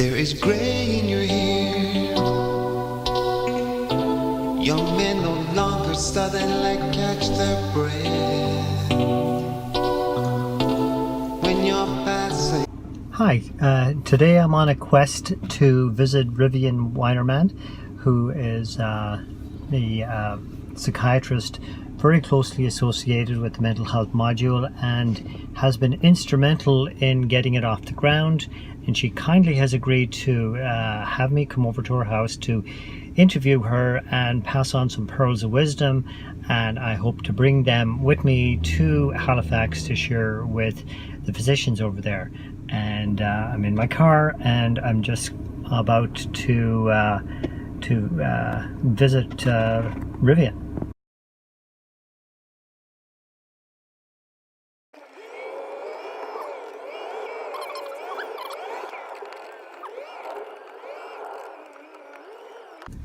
There is gray in your hair. Young men no longer southern like catch their breath when you're passing. Hi, today I'm on a quest to visit Wienerman, who is the psychiatrist very closely associated with the mental health module and has been instrumental in getting it off the ground. And she kindly has agreed to have me come over to her house to interview her and pass on some pearls of wisdom, and I hope to bring them with me to Halifax to share with the physicians over there. And I'm in my car and I'm just about to visit Rivian.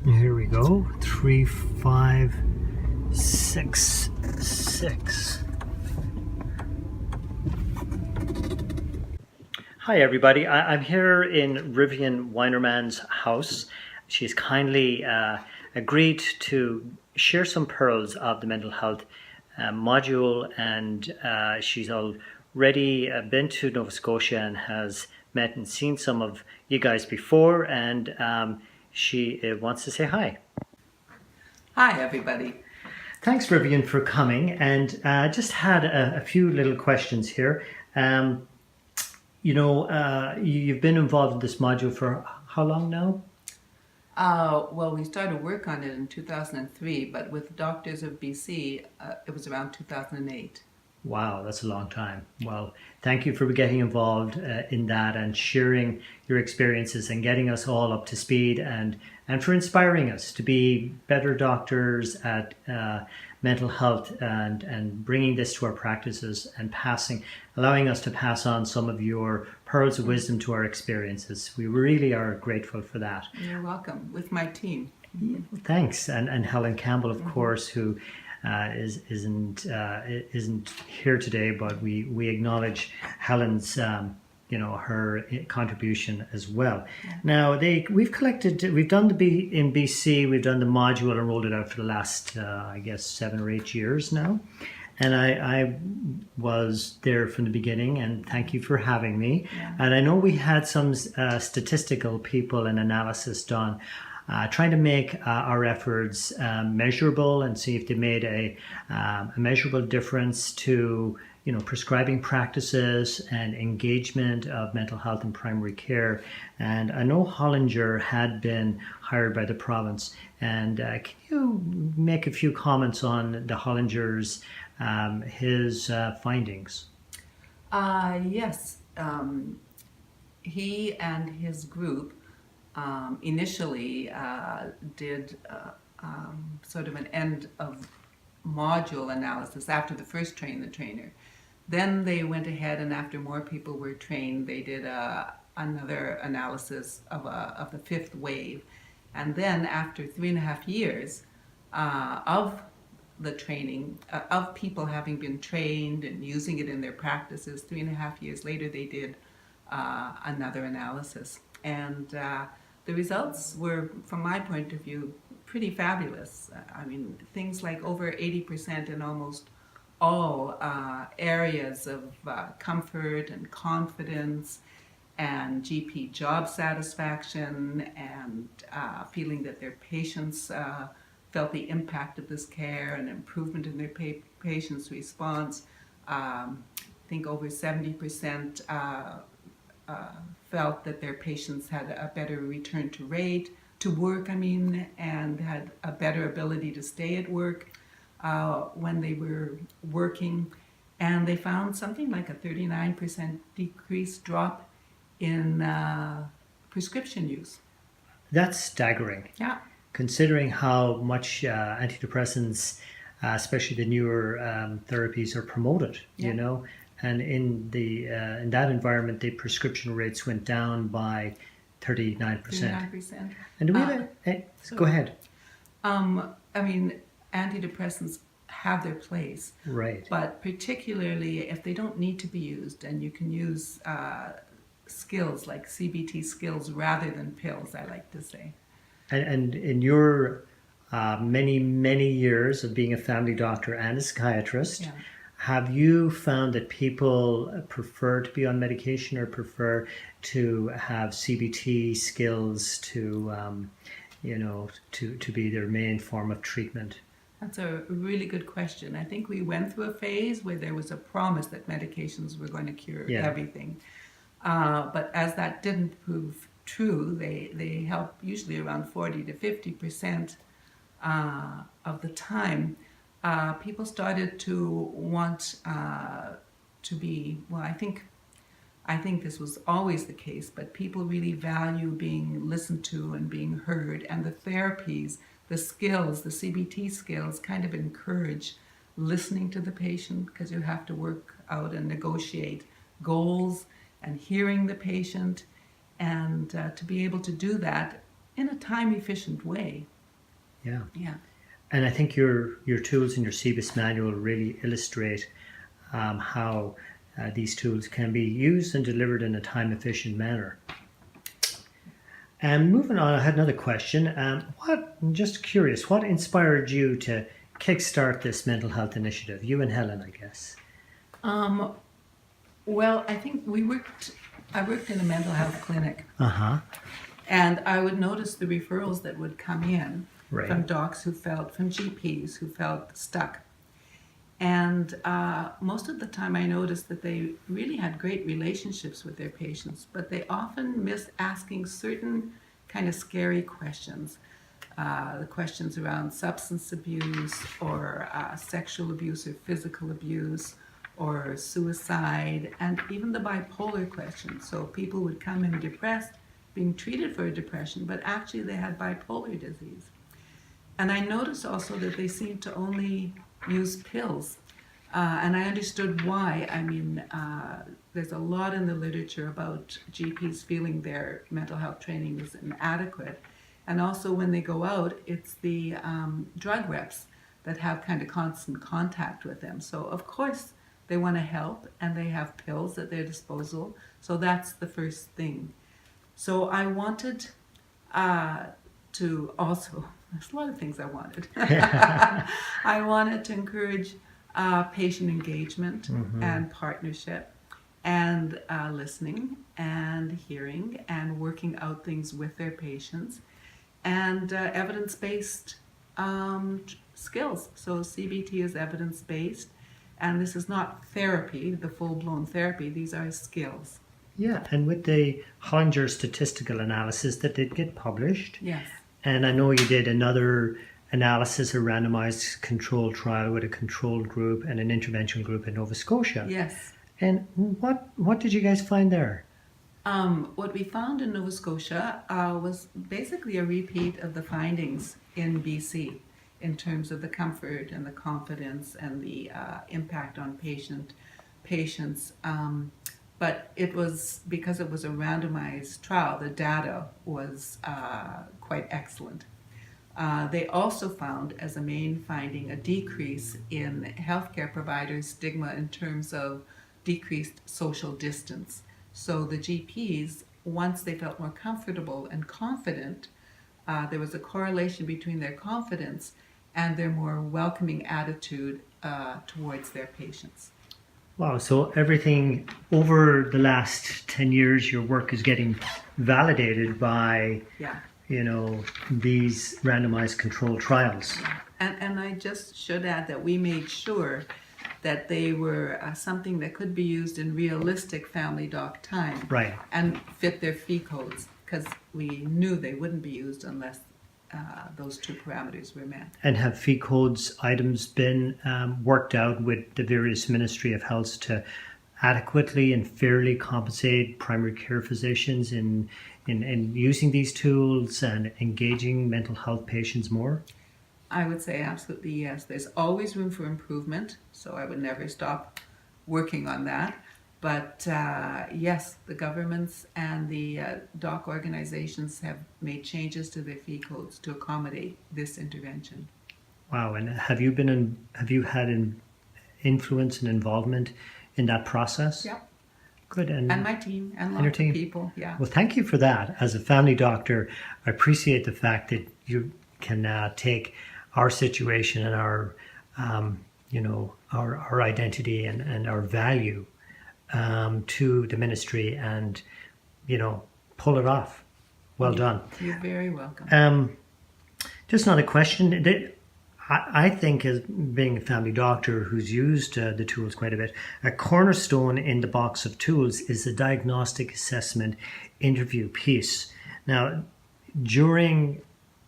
Here we go, 3566. Hi everybody, I'm here in Rivian Wienerman's house. She's kindly agreed to share some pearls of the mental health module, and she's already been to Nova Scotia and has met and seen some of you guys before, and she wants to say hi. Hi, everybody. Thanks, Rivian, for coming. And just had a few little questions here. You've been involved in this module for how long now? Well, we started work on it in 2003, but with Doctors of BC, it was around 2008. Wow, that's a long time. Well, thank you for getting involved in that and sharing your experiences and getting us all up to speed, and for inspiring us to be better doctors at mental health and bringing this to our practices and allowing us to pass on some of your pearls of wisdom to our experiences. We really are grateful for that. You're welcome, with my team. Thanks. And Helen Campbell, of course, who isn't here today, but we acknowledge Helen's her contribution as well. Now we've done in BC, we've done the module and rolled it out for the last I guess 7 or 8 years now, and I was there from the beginning, and thank you for having me. And I know we had some statistical people and analysis done, trying to make our efforts measurable and see if they made a measurable difference to prescribing practices and engagement of mental health and primary care. And I know Hollinger had been hired by the province, and can you make a few comments on the Hollinger's his findings? Yes, he and his group initially did sort of an end of module analysis after the first train the trainer. Then they went ahead, and after more people were trained, they did another analysis of the 5th wave. And then after 3.5 years of the training, of people having been trained and using it in their practices, 3.5 years later they did another analysis. And the results were, from my point of view, pretty fabulous. I mean, things like over 80% in almost all areas of comfort and confidence and GP job satisfaction, and feeling that their patients felt the impact of this care and improvement in their patients' response. I think over 70% felt that their patients had a better return to work, and had a better ability to stay at work when they were working. And they found something like a 39% decrease drop in prescription use. That's staggering. Yeah. Considering how much antidepressants, especially the newer therapies, are promoted, and in that environment, the prescription rates went down by 39%. 39%. And do we have go ahead. Antidepressants have their place. Right. But particularly if they don't need to be used, and you can use skills, like CBT skills, rather than pills, I like to say. And in your many years of being a family doctor and a psychiatrist, Yeah. have you found that people prefer to be on medication or prefer to have CBT skills to, to be their main form of treatment? That's a really good question. I think we went through a phase where there was a promise that medications were going to cure Yeah. everything. But as that didn't prove true, they help usually around 40 to 50% of the time. People started to want to be, well, I think this was always the case, but people really value being listened to and being heard, and the therapies, the skills, the CBT skills kind of encourage listening to the patient, because you have to work out and negotiate goals and hearing the patient, and to be able to do that in a time-efficient way. Yeah. Yeah. And I think your tools in your CBIS manual really illustrate how these tools can be used and delivered in a time-efficient manner. And moving on, I had another question. I'm just curious, what inspired you to kickstart this mental health initiative? You and Helen, I guess. Well, I think I worked in a mental health clinic, Uh-huh. and I would notice the referrals that would come in Right. from docs from GPs who felt stuck. And most of the time I noticed that they really had great relationships with their patients, but they often missed asking certain kind of scary questions. The questions around substance abuse or sexual abuse or physical abuse or suicide, and even the bipolar question. So people would come in depressed, being treated for depression, but actually they had bipolar disease. And I noticed also that they seemed to only use pills. And I understood why. I mean, there's a lot in the literature about GPs feeling their mental health training is inadequate. And also when they go out, it's the drug reps that have kind of constant contact with them. So of course they want to help, and they have pills at their disposal. So that's the first thing. So I wanted to also, there's a lot of things I wanted. I wanted to encourage patient engagement and partnership and listening and hearing and working out things with their patients, and evidence-based skills. So CBT is evidence-based, and this is not therapy, the full-blown therapy. These are skills. Yeah, and with the Hollinger statistical analysis that did get published, Yes. and I know you did another analysis, a randomized control trial with a controlled group and an intervention group in Nova Scotia. Yes. And what did you guys find there? What we found in Nova Scotia was basically a repeat of the findings in BC in terms of the comfort and the confidence and the impact on patients. But it was, because it was a randomized trial, the data was quite excellent. They also found, as a main finding, a decrease in healthcare providers' stigma in terms of decreased social distance. So the GPs, once they felt more comfortable and confident, there was a correlation between their confidence and their more welcoming attitude towards their patients. Wow, so everything over the last 10 years, your work is getting validated by, Yeah. these randomized controlled trials. And I just should add that we made sure that they were something that could be used in realistic family doc time. Right. And fit their fee codes, because we knew they wouldn't be used unless those two parameters were met. And have fee codes items been worked out with the various Ministry of Health to adequately and fairly compensate primary care physicians in using these tools and engaging mental health patients more? I would say absolutely yes. There's always room for improvement, so I would never stop working on that. But yes, the governments and the doc organizations have made changes to their fee codes to accommodate this intervention. Wow, and have you had influence and involvement in that process? Yep. Good. And my team and your lots of team. people. Yeah. Well, thank you for that. As a family doctor, I appreciate the fact that you can take our situation and our, our identity and our value to the ministry and, pull it off. Well done. You're very welcome. Just another question. I think, as being a family doctor who's used the tools quite a bit, a cornerstone in the box of tools is the diagnostic assessment interview piece. Now, during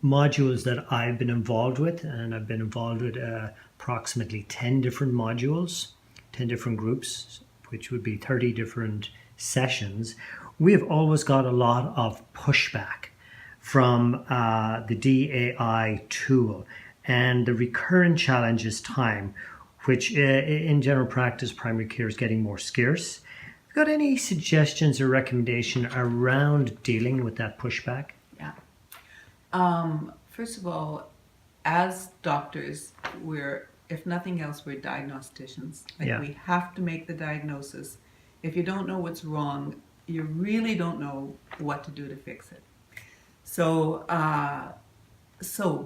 modules that I've been involved with, and I've been involved with approximately 10 different modules, 10 different groups, which would be 30 different sessions, we have always got a lot of pushback from the DAI tool. And the recurrent challenge is time, which in general practice, primary care is getting more scarce. Have you got any suggestions or recommendation around dealing with that pushback? Yeah. First of all, as doctors, if nothing else, we're diagnosticians. We have to make the diagnosis. If you don't know what's wrong, you really don't know what to do to fix it. So,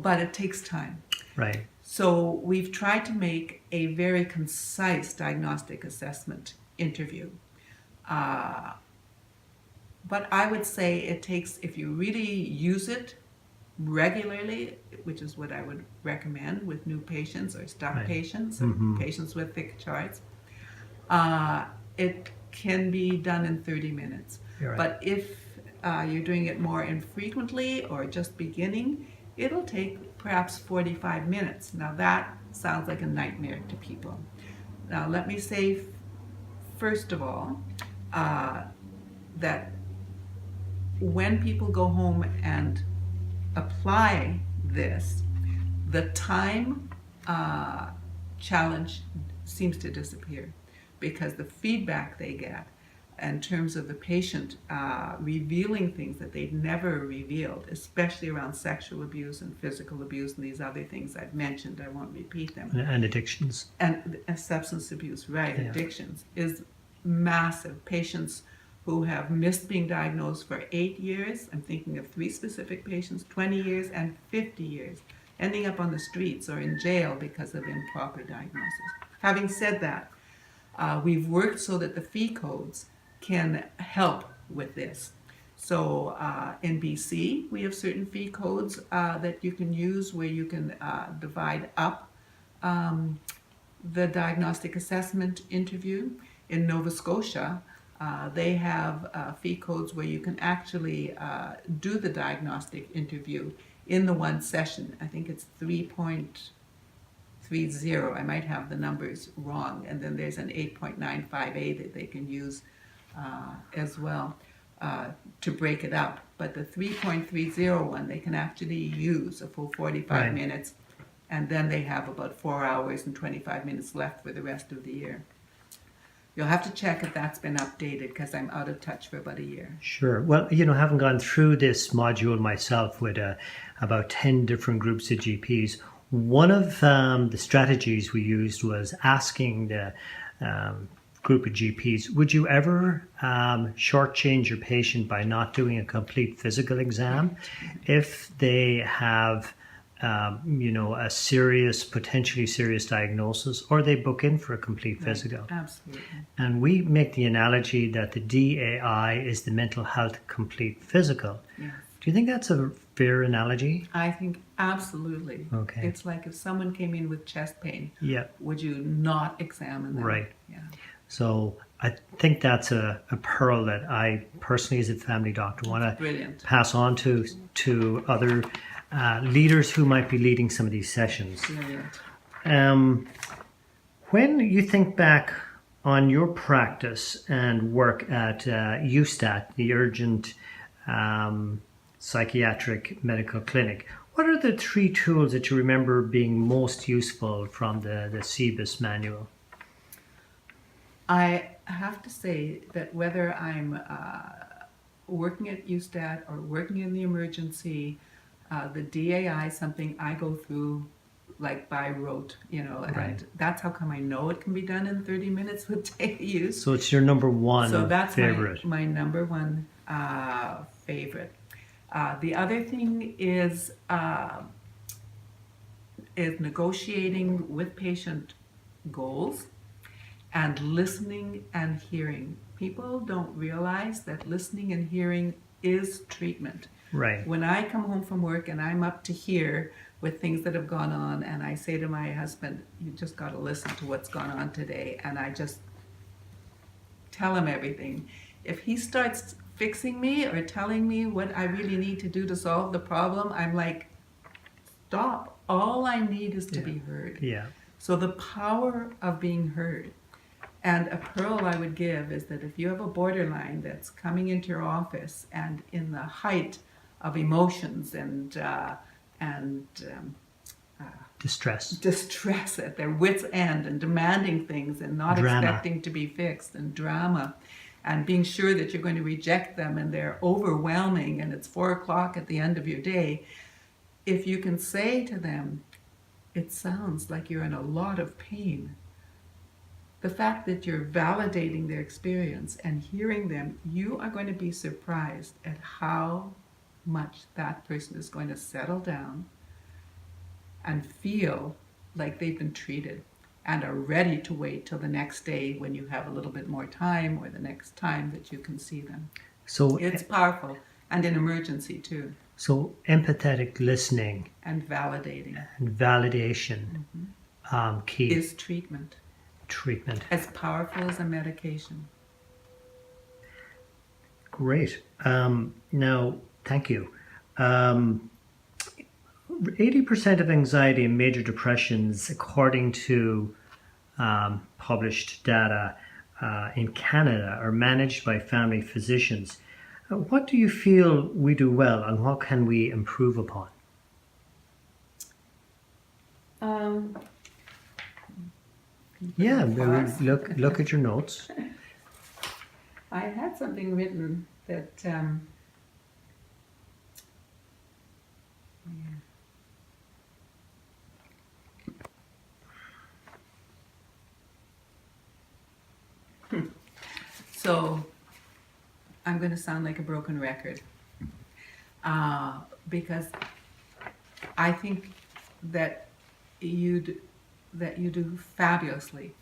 but it takes time. Right. So we've tried to make a very concise diagnostic assessment interview. But I would say it takes, if you really use it regularly, which is what I would recommend with new patients or stuck patients, or patients with thick charts, it can be done in 30 minutes. Right. But if you're doing it more infrequently or just beginning, it'll take perhaps 45 minutes. Now that sounds like a nightmare to people. Now let me say, first of all, that when people go home and apply this, the time challenge seems to disappear, because the feedback they get in terms of the patient revealing things that they've never revealed, especially around sexual abuse and physical abuse and these other things I've mentioned, I won't repeat them. And addictions. And substance abuse, right, addictions, is massive. Patients who have missed being diagnosed for 8 years, I'm thinking of 3 specific patients, 20 years and 50 years, ending up on the streets or in jail because of improper diagnosis. Having said that, we've worked so that the fee codes can help with this. So in BC, we have certain fee codes that you can use where you can divide up the diagnostic assessment interview. In Nova Scotia, they have fee codes where you can actually do the diagnostic interview in the one session. I think it's 3.30. I might have the numbers wrong. And then there's an 8.95A that they can use as well to break it up. But the 3.30 one, they can actually use a full 45 minutes, and then they have about 4 hours and 25 minutes left for the rest of the year. You'll have to check if that's been updated, because I'm out of touch for about a year. Sure. Well, having gone through this module myself with about 10 different groups of GPs, one of the strategies we used was asking the group of GPs, would you ever shortchange your patient by not doing a complete physical exam if they have a potentially serious diagnosis, or they book in for a complete physical? Absolutely. And we make the analogy that the DAI is the mental health complete physical. Yes. Do you think that's a fair analogy? I think absolutely. Okay. It's like if someone came in with chest pain, Yeah. would you not examine them? Right. Yeah. So I think that's a pearl that I personally, as a family doctor, want to pass on to other leaders who might be leading some of these sessions. Brilliant. When you think back on your practice and work at USTAT, the Urgent Psychiatric Medical Clinic, what are the 3 tools that you remember being most useful from the CBIS manual? I have to say that whether I'm working at USTAT or working in the emergency, the DAI is something I go through like by rote, and Right. that's how come I know it can be done in 30 minutes with daily use. So it's your number one So that's favorite. my number one favorite. The other thing is negotiating with patient goals and listening and hearing. People don't realize that listening and hearing is treatment. Right. When I come home from work and I'm up to here with things that have gone on, and I say to my husband, you just got to listen to what's gone on today, and I just tell him everything. If he starts fixing me or telling me what I really need to do to solve the problem, I'm like, stop. All I need is to be heard. Yeah. So the power of being heard. And a pearl I would give is that if you have a borderline that's coming into your office and in the height of emotions and distress at their wits' end and demanding things and not Drama. expecting to be fixed, and drama, and being sure that you're going to reject them and they're overwhelming and it's 4 o'clock at the end of your day, if you can say to them, it sounds like you're in a lot of pain. The fact that you're validating their experience and hearing them, you are going to be surprised at how much that person is going to settle down and feel like they've been treated and are ready to wait till the next day when you have a little bit more time, or the next time that you can see them. So It's powerful, and in emergency too, so empathetic listening and validating and validation, key is treatment, treatment. as powerful as a medication. Great. Now, thank you. 80% of anxiety and major depressions, according to published data in Canada, are managed by family physicians. What do you feel we do well, and what can we improve upon? Yeah, look at your notes. I had something written that so I'm going to sound like a broken record because I think that you do fabulously.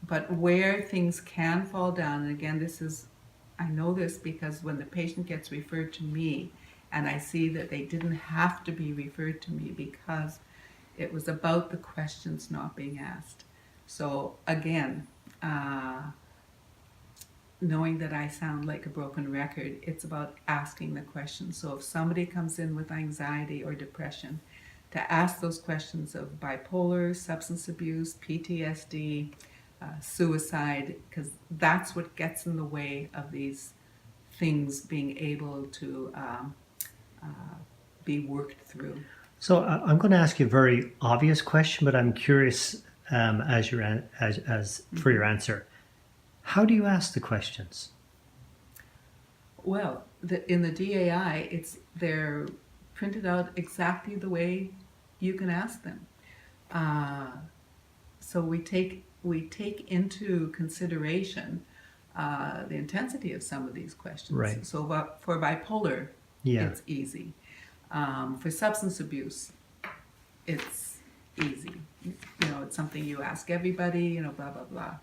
But where things can fall down, and again, I know this because when the patient gets referred to me and I see that they didn't have to be referred to me because it was about the questions not being asked. So again, knowing that I sound like a broken record, it's about asking the questions. So if somebody comes in with anxiety or depression, to ask those questions of bipolar, substance abuse, PTSD, suicide, because that's what gets in the way of these things being able to be worked through. So I'm going to ask you a very obvious question, but I'm curious for your answer. How do you ask the questions? Well, in the DAI, they're printed out exactly the way you can ask them. So we take into consideration the intensity of some of these questions. Right. So for bipolar, it's easy. For substance abuse, it's easy. It's something you ask everybody, blah, blah, blah.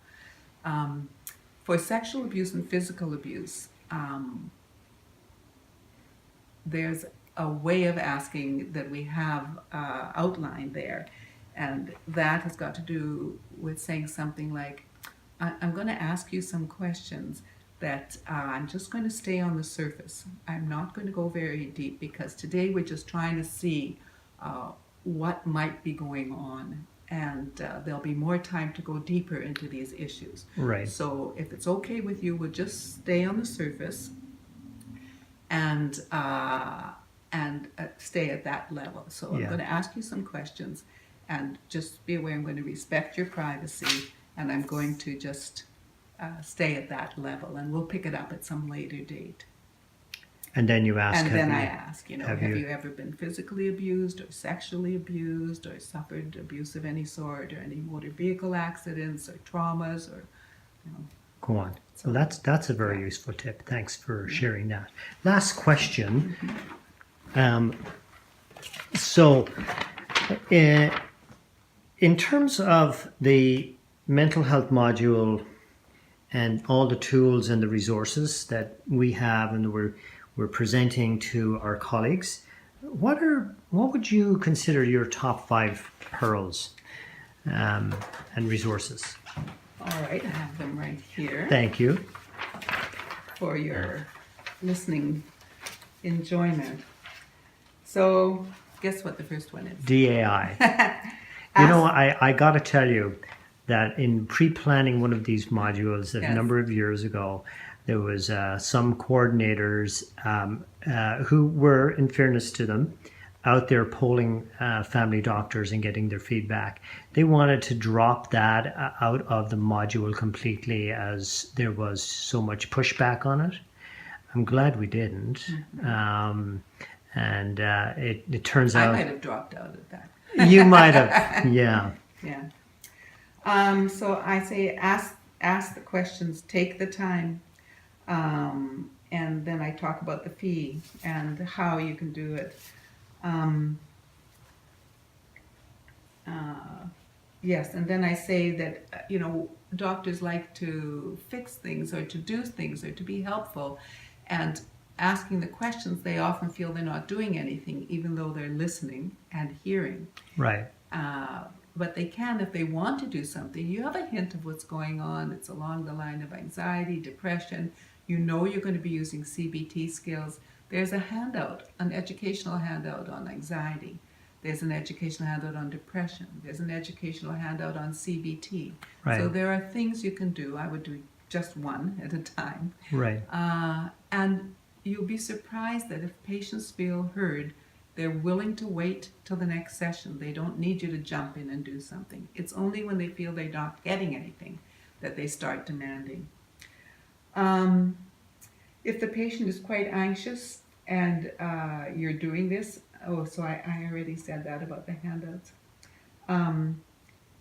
For sexual abuse and physical abuse, there's a way of asking that we have outlined there. And that has got to do with saying something like, I'm going to ask you some questions that I'm just going to stay on the surface. I'm not going to go very deep because today we're just trying to see what might be going on. And there'll be more time to go deeper into these issues. Right. So if it's okay with you, we'll just stay on the surface and stay at that level. So I'm going to ask you some questions, and just be aware I'm going to respect your privacy, and I'm going to just stay at that level, and we'll pick it up at some later date. And then you ask, And then I you, ask, you know, have have you- you ever been physically abused or sexually abused or suffered abuse of any sort or any motor vehicle accidents or traumas or, you know. go on. So- Well, that's a very useful tip. Thanks for sharing that. Last question. So, in terms of the mental health module and all the tools and the resources that we have and we're presenting to our colleagues, what would you consider your top 5 pearls and resources? All right, I have them right here Thank you. for your listening enjoyment. So, guess what the first one is? DAI. You know, I got to tell you that in pre-planning one of these modules a Yes. number of years ago, there was some coordinators who were, in fairness to them, out there polling family doctors and getting their feedback. They wanted to drop that out of the module completely as there was so much pushback on it. I'm glad we didn't. And it turns I out might have dropped out of that. you might have, yeah. Yeah. So I say ask the questions, take the time, and then I talk about the fee and how you can do it. Yes, and then I say that you know, doctors like to fix things or to do things or to be helpful, and asking the questions, they often feel they're not doing anything, even though they're listening and hearing. Right. But they can if they want to do something. You have a hint of what's going on. It's along the line of anxiety, depression. You know you're going to be using CBT skills. There's a handout, an educational handout on anxiety. There's an educational handout on depression. There's an educational handout on CBT. Right. So there are things you can do. I would do just one at a time. Right. And you'll be surprised that if patients feel heard, they're willing to wait till the next session. They don't need you to jump in and do something. It's only when they feel they're not getting anything that they start demanding. If the patient is quite anxious and you're doing this, so I already said that about the handouts.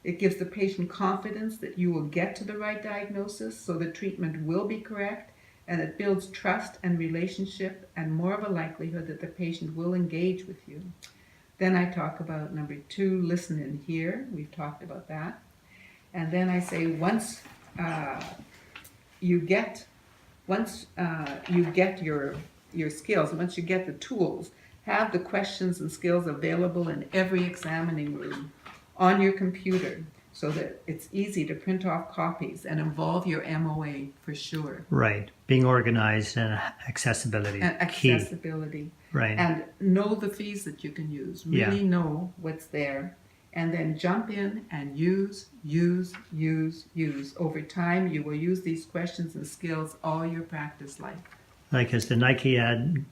It gives the patient confidence that you will get to the right diagnosis, so the treatment will be correct, and it builds trust and relationship and more of a likelihood that the patient will engage with you. Then I talk about number 2, listen and hear. We've talked about that. And then I say once you get your skills, once you get the tools, have the questions and skills available in every examining room on your computer so that it's easy to print off copies and involve your MOA for sure. Right. Being organized and accessibility. And accessibility. Key. Right. And know the fees that you can use. Really know what's there. And then jump in and use. Over time, you will use these questions and skills all your practice life. Like as the Nike ad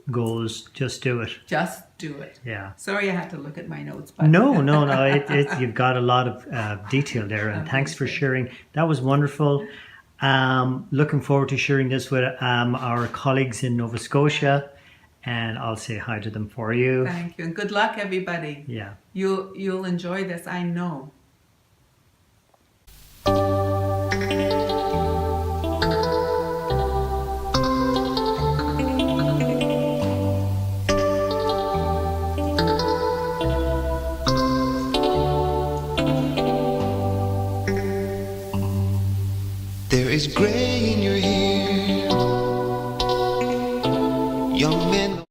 goes, just do it. Just do it. Yeah. Sorry I have to look at my notes. But No. You've got a lot of detail there, and thanks for sharing. That was wonderful. Looking forward to sharing this with our colleagues in Nova Scotia, and I'll say hi to them for you. Thank you. And good luck, everybody. Yeah. You'll enjoy this, I know. There is gray in your hair, young men.